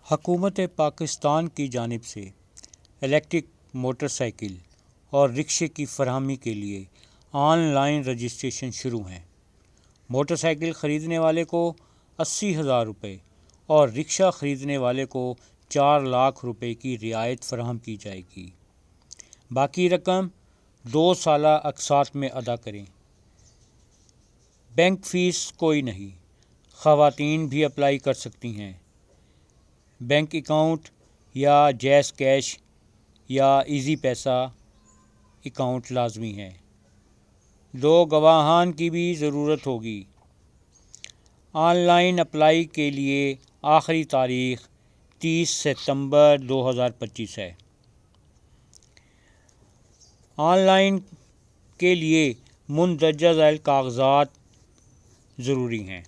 حکومت پاکستان کی جانب سے الیکٹرک موٹر سائیکل اور رکشے کی فراہمی کے لیے آن لائن رجسٹریشن شروع ہیں۔ موٹر سائیکل خریدنے والے کو 80,000 روپے اور رکشہ خریدنے والے کو 4 لاکھ روپے کی رعایت فراہم کی جائے گی۔ باقی رقم 2 سالہ اقساط میں ادا کریں۔ بینک فیس کوئی نہیں، خواتین بھی اپلائی کر سکتی ہیں۔ بینک اکاؤنٹ یا جیز کیش یا ایزی پیسہ اکاؤنٹ لازمی ہے۔ 2 گواہان کی بھی ضرورت ہوگی۔ آن لائن اپلائی کے لیے آخری تاریخ 30 ستمبر 2025 ہے۔ آن لائن کے لیے مندرجہ ذیل کاغذات ضروری ہیں۔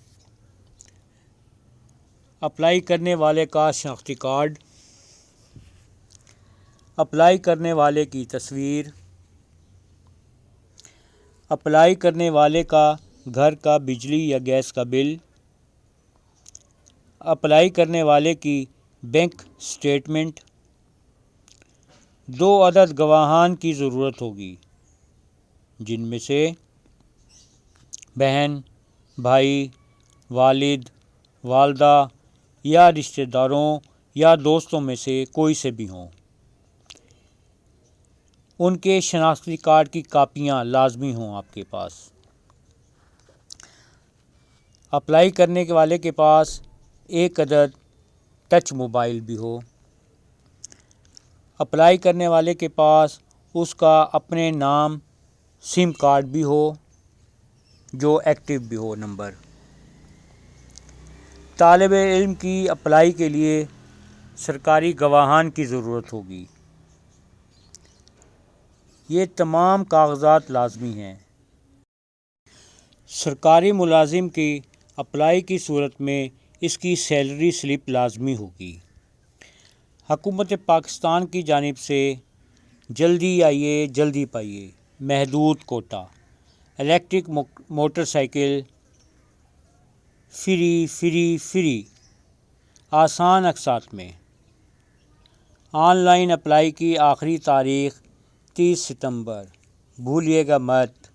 اپلائی کرنے والے کا شناختی کارڈ، اپلائی کرنے والے کی تصویر، اپلائی کرنے والے کا گھر کا بجلی یا گیس کا بل، اپلائی کرنے والے کی بینک سٹیٹمنٹ۔ 2 عدد گواہان کی ضرورت ہوگی، جن میں سے بہن، بھائی، والد، والدہ یا رشتہ داروں یا دوستوں میں سے کوئی سے بھی ہوں۔ ان کے شناختی کارڈ کی کاپیاں لازمی ہوں آپ کے پاس۔ اپلائی کرنے والے کے پاس 1 عدد ٹچ موبائل بھی ہو۔ اپلائی کرنے والے کے پاس اس کا اپنے نام سم کارڈ بھی ہو جو ایکٹیو بھی ہو نمبر۔ طالب علم کی اپلائی کے لیے سرکاری گواہان کی ضرورت ہوگی۔ یہ تمام کاغذات لازمی ہیں۔ سرکاری ملازم کی اپلائی کی صورت میں اس کی سیلری سلپ لازمی ہوگی۔ حکومت پاکستان کی جانب سے جلدی آئیے جلدی پائیے محدود quota, electric motorcycle free آسان اقساط میں۔ آن لائن اپلائی کی آخری تاریخ 30 ستمبر، بھولیے گا مت۔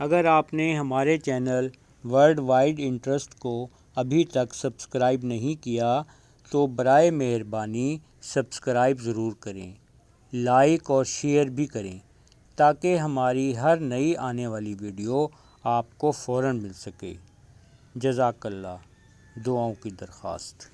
اگر آپ نے ہمارے چینل ورلڈ وائڈ انٹرسٹ کو ابھی تک سبسکرائب نہیں کیا تو برائے مہربانی سبسکرائب ضرور کریں، لائک اور شیئر بھی کریں تاکہ ہماری ہر نئی آنے والی ویڈیو آپ کو فوراً مل سکے۔ جزاک اللہ۔ دعاؤں کی درخواست۔